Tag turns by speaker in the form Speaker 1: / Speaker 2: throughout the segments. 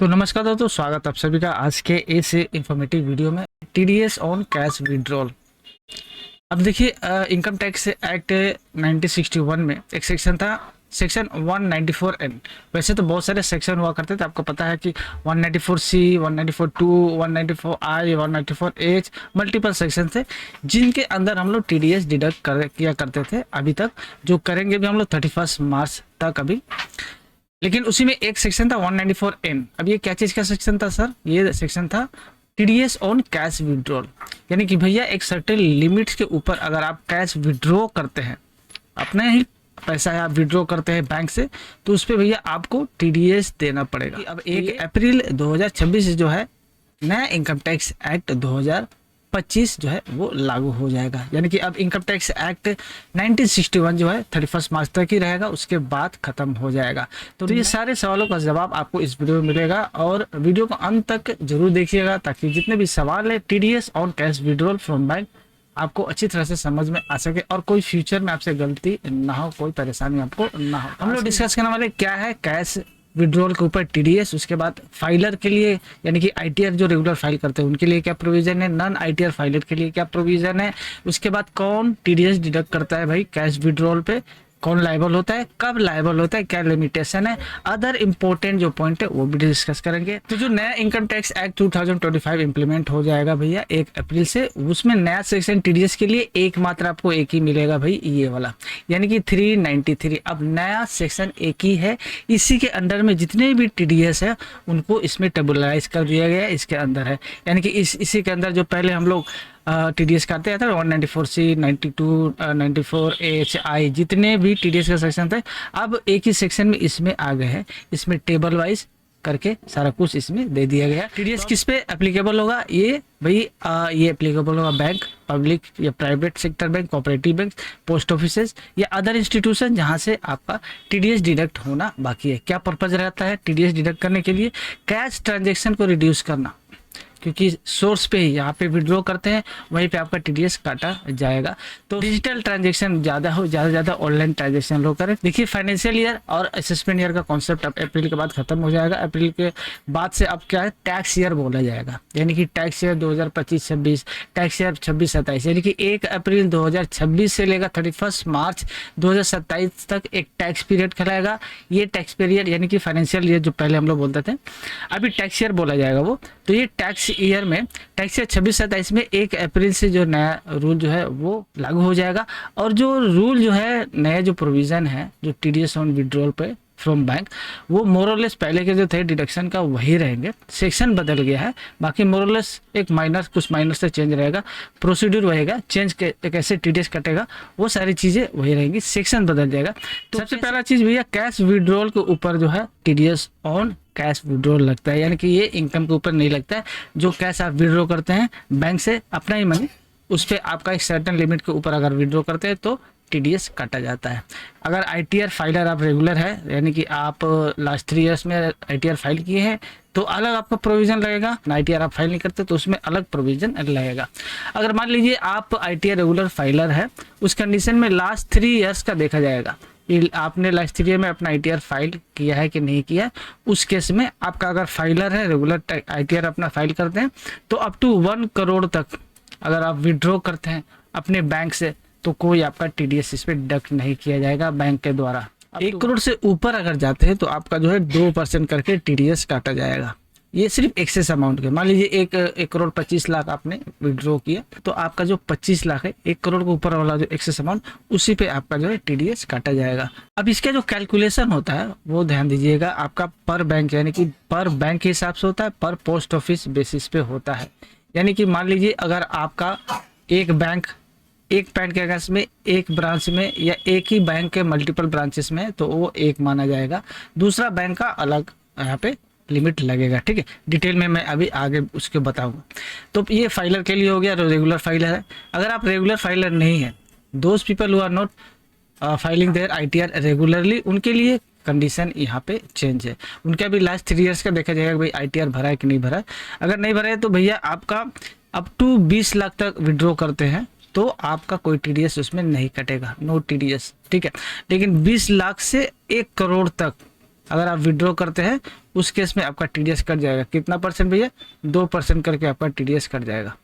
Speaker 1: तो नमस्कार दोस्तों, स्वागत आप सभी का आज के इस इंफॉर्मेटिव वीडियो में। TDS on cash withdrawal. अब देखिए, इनकम टैक्स एक्ट 1961 में एक सेक्शन था, सेक्शन 194N। वैसे तो बहुत सारे सेक्शन हुआ करते थे, आपको पता है कि 194C, 194(2), 194I, 194H, multiple section थे जिनके अंदर हम लोग टीडीएस डिडक्ट किया करते थे। अभी तक जो करेंगे भी हम लोग 31 मार्च तक अभी। लेकिन उसी में एक सेक्शन था 194N। अब ये क्या चीज का सेक्शन था सर? ये सेक्शन था टीडीएस ऑन कैश विड्रॉल। यानी कि भैया एक सर्टेन लिमिट्स के ऊपर अगर आप कैश विड्रॉ करते हैं, अपने ही पैसा है आप विड्रॉ करते हैं बैंक से, तो उस पर भैया आपको टीडीएस देना पड़ेगा। अब 1 अप्रैल 2026 जो है नया इनकम टैक्स एक्ट 2025 जो है वो लागू हो जाएगा। यानी कि अब इनकम टैक्स एक्ट 1961 जो है 31 मार्च तक ही रहेगा, उसके बाद खत्म हो जाएगा। तो ये सारे सवालों का जवाब आपको इस वीडियो में मिलेगा और वीडियो को अंत तक जरूर देखिएगा ताकि जितने भी सवाल है TDS on cash withdrawal from bank आपको अच्छी तरह से समझ में आ सके और कोई फ्यूचर में आपसे गलती ना हो, कोई परेशानी आपको ना हो। हम लोग डिस्कस करने वाले क्या है कैश विड्रॉल के ऊपर टीडीएस, उसके बाद फाइलर के लिए यानी कि आईटीआर जो रेगुलर फाइल करते हैं उनके लिए क्या प्रोविजन है, नॉन आईटीआर फाइलर के लिए क्या प्रोविजन है, उसके बाद कौन टीडीएस डिडक्ट करता है भाई कैश विड्रॉल पे, कौन लायबल होता है, कब लायबल होता है, क्या लिमिटेशन है, अदर इंपॉर्टेंट जो पॉइंट है वो भी डिस्कस करेंगे। तो जो नया इनकम टैक्स एक्ट 2025 इंप्लीमेंट हो जाएगा भैया 1 अप्रैल से, उसमें नया सेक्शन टीडीएस के लिए एकमात्र आपको एक ही मिलेगा भाई, ये वाला यानी कि 393। अब नया सेक्शन एक ही है, इसी के अंडर में जितने भी टीडीएस है उनको इसमें टेबुलराइज कर दिया गया, इसके अंदर है। यानी कि इसी के अंदर जो पहले हम लोग टीडीएस काटते थे 194C, 92, 94HI, जितने भी टीडीएस का सेक्शन थे अब एक ही सेक्शन में इसमें आ गए हैं। इसमें टेबल वाइज करके सारा कुछ इसमें दे दिया गया। टीडीएस किस पे एप्लीकेबल होगा? ये भाई ये एप्लीकेबल होगा बैंक, पब्लिक या private sector bank, cooperative bank, post offices या अदर इंस्टीट्यूशन जहां से आपका टीडीएस डिडक्ट होना बाकी है। क्या पर्पज रहता है टीडीएस डिडक्ट करने के लिए? कैश ट्रांजेक्शन को रिड्यूस करना, क्योंकि सोर्स पे ही यहाँ पे विड्रॉ करते हैं वहीं पे आपका टीडीएस काटा जाएगा। तो डिजिटल ट्रांजैक्शन ज़्यादा हो, ज़्यादा ऑनलाइन ट्रांजैक्शन लोग करें। देखिए फाइनेंशियल ईयर और असेसमेंट ईयर का कॉन्सेप्ट अब अप्रैल के बाद खत्म हो जाएगा। अप्रैल के बाद से अब क्या है, टैक्स ईयर बोला जाएगा। यानी कि टैक्स ईयर 2025-26, टैक्स ईयर 26-27, यानी कि 1 अप्रैल 2026 से लेकर 31 मार्च 2027 तक एक टैक्स पीरियड कहलाएगा। ये टैक्स पीरियड यानी कि फाइनेंशियल ईयर जो पहले हम लोग बोलते थे, अभी टैक्स ईयर बोला जाएगा वो। तो ये टैक्स ईयर में टैक्स ईयर 26-27 में 1 अप्रैल से जो नया रूल जो है वो लागू हो जाएगा। और जो रूल जो है नया जो प्रोविजन है जो टीडीएस ऑन विड्रॉल पे फ्रॉम बैंक, वो मोरलेस पहले के जो थे डिडक्शन का वही रहेंगे। सेक्शन बदल गया है, बाकी मोरलेस एक माइनर कुछ माइनर से चेंज रहेगा, प्रोसीड्यूर रहेगा, चेंज कैसे टीडीएस कटेगा वो सारी चीजें वही रहेंगी, सेक्शन बदल जाएगा। तो सबसे पहला चीज भैया कैश विड्रॉल के ऊपर जो है टीडीएस ऑन कैश विड्रॉल लगता है। यानी कि ये इनकम के ऊपर नहीं लगता है। जो कैश आप विड्रॉ करते हैं बैंक से अपना ही मनी, उस पर आपका एक सर्टेन लिमिट के ऊपर अगर विड्रॉ करते हैं तो टीडीएस काटा जाता है। अगर आईटीआर फाइलर आप रेगुलर है, यानी कि आप लास्ट 3 इयर्स में आईटीआर फाइल किए हैं तो अलग आपका प्रोविजन लगेगा। आईटीआर आप फाइल नहीं करते तो उसमें अलग प्रोविजन लगेगा। अगर मान लीजिए आप आईटीआर रेगुलर फाइलर है, उस कंडीशन में लास्ट 3 इयर्स का देखा जाएगा, आपने लास्ट 3 ईयर में अपना आईटीआर फाइल किया है कि नहीं किया। उस केस में आपका अगर फाइलर है, रेगुलर आईटीआर अपना फाइल करते हैं तो अप टू 1 करोड़ तक अगर आप विड्रॉ करते हैं अपने बैंक से तो कोई आपका टीडीएस इस पे डिडक्ट नहीं किया जाएगा बैंक के द्वारा। 1 करोड़ से ऊपर अगर जाते हैं तो आपका जो है 2% करके टीडीएस काटा जाएगा। ये सिर्फ एक्सेस अमाउंट के। मान लीजिए 1 करोड़ 25 लाख आपने विड्रॉ किया तो आपका जो 25 लाख है, 1 करोड़ के ऊपर वाला जो एक्सेस अमाउंट, उसी पे आपका जो है टीडीएस काटा जाएगा। अब इसका जो कैलकुलेशन होता है वो ध्यान दीजिएगा, आपका पर बैंक यानी कि पर बैंक के हिसाब से होता है, पर पोस्ट ऑफिस बेसिस पे होता है। यानी कि मान लीजिए अगर आपका एक बैंक के अगेंस्ट में, एक ब्रांच में या एक ही बैंक के मल्टीपल ब्रांचेस में तो वो एक माना जाएगा, दूसरा बैंक का अलग यहाँ पे लिमिट लगेगा। ठीक है, डिटेल में मैं अभी आगे उसके बताऊंगा। तो ये फाइलर के लिए हो गया, रेगुलर फाइलर है। अगर आप रेगुलर फाइलर नहीं है, those people who are not filing their ITR regularly, उनके लिए कंडीशन यहाँ पे चेंज है। उनका भी लास्ट 3 इयर्स का देखा जाएगा भाई आईटीआर भरा है कि नहीं भरा है। अगर नहीं भरा है तो भैया आपका अप टू 20 लाख तक विड्रॉ करते हैं तो आपका कोई टीडीएस उसमें नहीं कटेगा, नो टीडीएस। ठीक है, लेकिन 20 लाख से 1 करोड़ तक अगर आप विड्रॉ करते हैं उस केस में आपका टीडीएस कट जाएगा। कितना परसेंट भैया? 2% करके आपका टीडीएस कट जाएगा।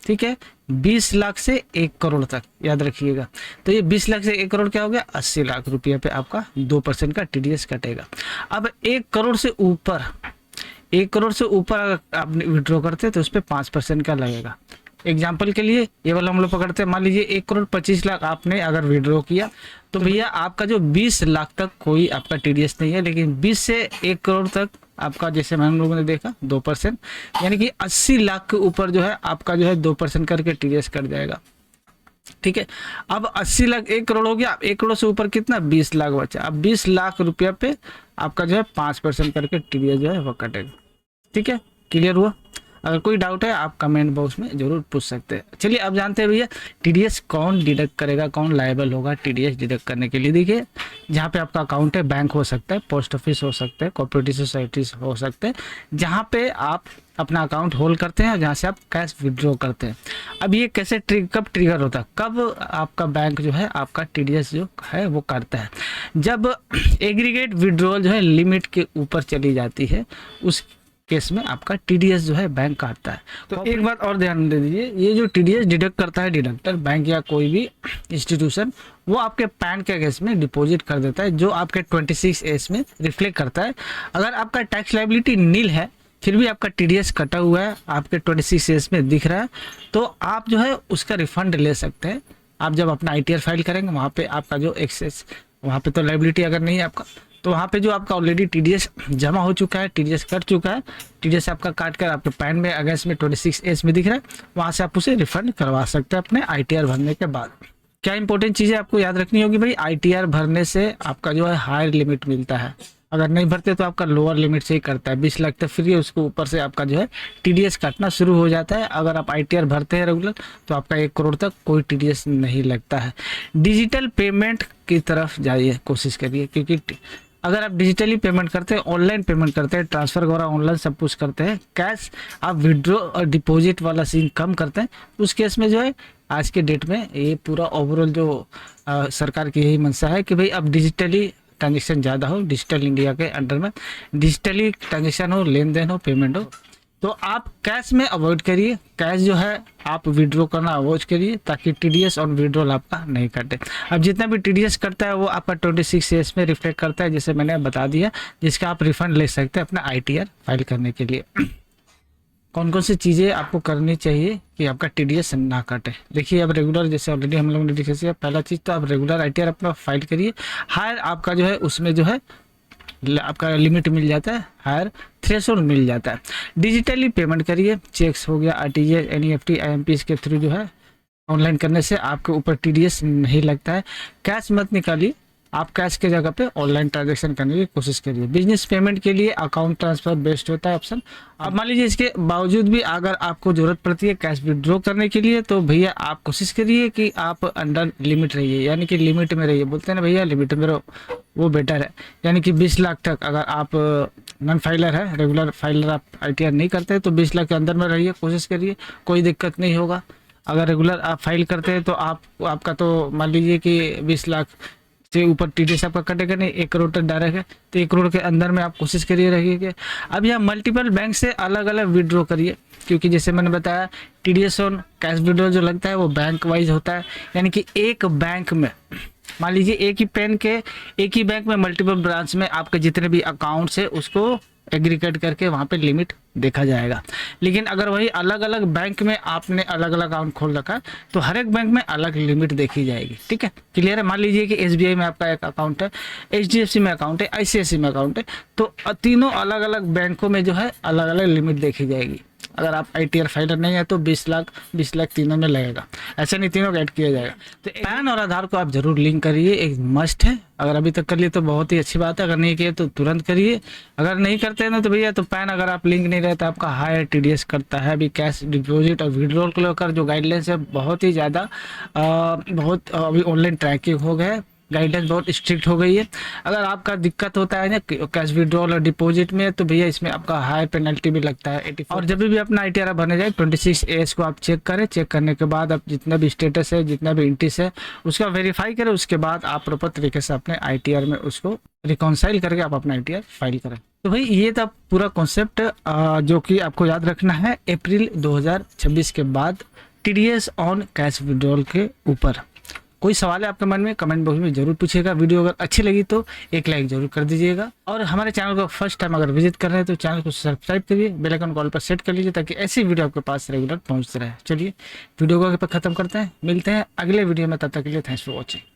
Speaker 1: ठीक है, 20 लाख से 1 करोड़ तक याद रखिएगा। तो ये 20 लाख से 1 करोड़ क्या हो गया? 80 लाख रुपये पे आपका 2% का टीडीएस कटेगा। अब 1 करोड़ से ऊपर, 1 करोड़ से ऊपर अगर आप विड्रॉ करते हैं तो उस पर 5% का लगेगा। एग्जाम्पल के लिए ये वाला हम लोग पकड़ते हैं, मान लीजिए 1 करोड़ 25 लाख आपने अगर विड्रॉ किया तो भैया आपका जो 20 लाख तक कोई आपका टीडीएस नहीं है, लेकिन 20 से 1 करोड़ तक आपका, जैसे हम लोगों ने देखा 2%, यानी कि 80 लाख के ऊपर जो है आपका जो है 2% करके टीडीएस कट जाएगा। ठीक है, अब 80 लाख 1 करोड़ हो गया। अब 1 करोड़ से ऊपर कितना? 20 लाख बचा। अब 20 लाख रुपया पे आपका जो है 5% करके टीडीएस जो है वो कटेगा। ठीक है, क्लियर हुआ? अगर कोई डाउट है आप कमेंट बॉक्स में जरूर पूछ सकते हैं। चलिए अब जानते हैं भैया टीडीएस कौन डिडक्ट करेगा, कौन लायबल होगा टीडीएस डिडक्ट करने के लिए। देखिए, जहाँ पे आपका अकाउंट है, बैंक हो सकता है, पोस्ट ऑफिस हो सकता है, कोऑपरेटिव सोसाइटीज हो सकते हैं, जहाँ पे आप अपना अकाउंट होल्ड करते हैं और जहाँ से आप कैश विड्रॉ करते हैं। अब ये कैसे कब ट्रिगर होता है, कब आपका बैंक जो है आपका टीडीएस जो है वो करता है? जब एग्रीगेट विड्रॉल जो है लिमिट के ऊपर चली जाती है, उस केस में आपका टीडीएस जो है बैंक काटता है। तो एक बात और ध्यान दे दीजिए, ये जो टीडीएस डिडक्ट करता है डिडक्टर, बैंक या कोई भी इंस्टीट्यूशन, वो आपके पैन के केस में डिपॉजिट कर देता है, जो आपके 26A में रिफ्लेक्ट करता है। अगर आपका टैक्स लायबिलिटी नील है फिर भी आपका टीडीएस कटा हुआ है, आपके 26A में दिख रहा है, तो आप जो है उसका रिफंड ले सकते हैं। आप जब अपना ITR फाइल करेंगे वहाँ पे आपका जो एक्सेस, वहाँ पे तो लायबिलिटी अगर नहीं है आपका, तो वहाँ पे जो आपका ऑलरेडी टीडीएस जमा हो चुका है, टीडीएस कट चुका है, टीडीएस आपका काट कर आपके पैन में अगेंस्ट में 26A में दिख रहा है, वहाँ से आप उसे रिफंड करवा सकते हैं अपने ITR भरने के बाद। क्या इंपॉर्टेंट चीज़ें आपको याद रखनी होगी भाई, ITR भरने से आपका जो है हायर लिमिट मिलता है, अगर नहीं भरते तो आपका लोअर लिमिट से ही करता है। 20 लाख तक फ्री है, उसके ऊपर से आपका जो है टीडीएस काटना शुरू हो जाता है। अगर आप ITR भरते हैं रेगुलर तो आपका 1 करोड़ तक कोई टीडीएस नहीं लगता है। डिजिटल पेमेंट की तरफ जाइए, कोशिश करिए, क्योंकि अगर आप डिजिटली पेमेंट करते हैं, ऑनलाइन पेमेंट करते हैं, ट्रांसफर वगैरह ऑनलाइन सब कुछ करते हैं, कैश आप विड्रॉ और डिपॉजिट वाला सीन कम करते हैं, उस केस में जो है आज के डेट में ये पूरा ओवरऑल जो सरकार की यही मंशा है कि भाई अब डिजिटली ट्रांजेक्शन ज़्यादा हो, डिजिटल इंडिया के अंडर में डिजिटली ट्रांजेक्शन हो, लेन देन हो, पेमेंट हो। तो आप कैश में अवॉइड करिए, कैश जो है आप विड्रॉ करना अवॉइड करिए, ताकि टीडीएस ऑन विड्रॉल आपका नहीं कटे। अब जितना भी टीडीएस करता है वो आपका 26A में रिफ्लेक्ट करता है, जैसे मैंने बता दिया, जिसका आप रिफंड ले सकते हैं अपना ITR फाइल करने के लिए। कौन कौन सी चीज़ें आपको करनी चाहिए कि आपका टीडीएस ना काटे? देखिए, अब रेगुलर, जैसे ऑलरेडी हम लोगों ने डिस्कस किया, पहला चीज़ तो आप रेगुलर ITR अपना फाइल करिए। हायर आपका जो है उसमें जो है आपका लिमिट मिल जाता है, हायर थ्रेशोल्ड मिल जाता है। डिजिटली पेमेंट करिए, चेक्स हो गया, RTGS, NEFT, IMPS के थ्रू जो है ऑनलाइन करने से आपके ऊपर टीडीएस नहीं लगता है। कैश मत निकालिए, आप कैश के जगह पे ऑनलाइन ट्रांजेक्शन करने की कोशिश करिए। बिजनेस पेमेंट के लिए अकाउंट ट्रांसफर बेस्ट होता है ऑप्शन। अब मान लीजिए इसके बावजूद भी अगर आपको ज़रूरत पड़ती है कैश विड्रॉ करने के लिए, तो भैया आप कोशिश करिए कि आप अंडर लिमिट रहिए, यानी कि लिमिट में रहिए। बोलते हैं ना भैया लिमिट में रहो, वो बेटर है। यानी कि 20 लाख तक अगर आप नॉन फाइलर है, रेगुलर फाइलर आप ITR नहीं करते, तो 20 लाख के अंदर में रहिए, कोशिश करिए, कोई दिक्कत नहीं होगा। अगर रेगुलर आप फाइल करते हैं तो आपका तो मान लीजिए कि 20 लाख से ऊपर टीडीएस आपका कटेगा नहीं, 1 करोड़ तक डायरेक्ट है, तो 1 करोड़ के अंदर में आप कोशिश करिए रहिए कि अब यहाँ मल्टीपल बैंक से अलग अलग विड्रॉ करिए, क्योंकि जैसे मैंने बताया टीडीएस ऑन कैश विड्रॉ जो लगता है वो बैंक वाइज होता है। यानी कि एक बैंक में मान लीजिए एक ही बैंक में मल्टीपल ब्रांच में आपके जितने भी अकाउंट्स है उसको एग्रीगेट करके वहाँ पे लिमिट देखा जाएगा। लेकिन अगर वही अलग अलग बैंक में आपने अलग अलग अकाउंट खोल रखा है तो हर एक बैंक में अलग लिमिट देखी जाएगी। ठीक है, क्लियर है? मान लीजिए कि SBI में आपका एक अकाउंट है, HDFC में अकाउंट है, ICICI में अकाउंट है, तो तीनों अलग अलग बैंकों में जो है अलग अलग लिमिट देखी जाएगी। अगर आप ITR फाइलर नहीं है तो 20 लाख तीनों में लगेगा, ऐसा नहीं तीनों का ऐड किया जाएगा। तो पैन और आधार को आप जरूर लिंक करिए, एक मस्ट है। अगर अभी तक कर लिए तो बहुत ही अच्छी बात है, अगर नहीं किए तो तुरंत करिए। अगर नहीं करते हैं ना तो भैया, तो पैन अगर आप लिंक नहीं रहता आपका हायर टीडीएस करता है। अभी कैश डिपॉजिट और विड्रॉल को लेकर जो गाइडलाइंस है बहुत ही ज़्यादा बहुत अभी ऑनलाइन ट्रैकिंग हो गए, गाइडेंस बहुत स्ट्रिक्ट हो गई है। अगर आपका दिक्कत होता है ना कैश विड्रॉल और डिपॉजिट में, तो भैया इसमें आपका हाई पेनल्टी भी लगता है 84। और जब भी अपना ITR भरने जाए 26 को आप चेक करें। चेक करने के बाद आप जितना भी स्टेटस है, जितना भी इंट्रीस है, उसका वेरीफाई करें। उसके बाद आप प्रॉपर तरीके से अपने ITR में उसको रिकॉन्साइल करके आप अपना ITR फाइल करें। तो भाई ये था पूरा कॉन्सेप्ट जो कि आपको याद रखना है अप्रैल 2026 के बाद TDS ऑन कैश विड्रॉल के ऊपर। कोई सवाल है आपके मन में, कमेंट बॉक्स में जरूर पूछिएगा। वीडियो अगर अच्छी लगी तो एक लाइक जरूर कर दीजिएगा, और हमारे चैनल को फर्स्ट टाइम अगर विजिट कर रहे हैं तो चैनल को सब्सक्राइब करिए, बेल आइकन कॉल पर सेट कर लीजिए ताकि ऐसी वीडियो आपके पास रेगुलर पहुंचते रहे। चलिए वीडियो को खत्म करते हैं, मिलते हैं अगले वीडियो में, तब तक के लिए थैंक्स फॉर वॉचिंग।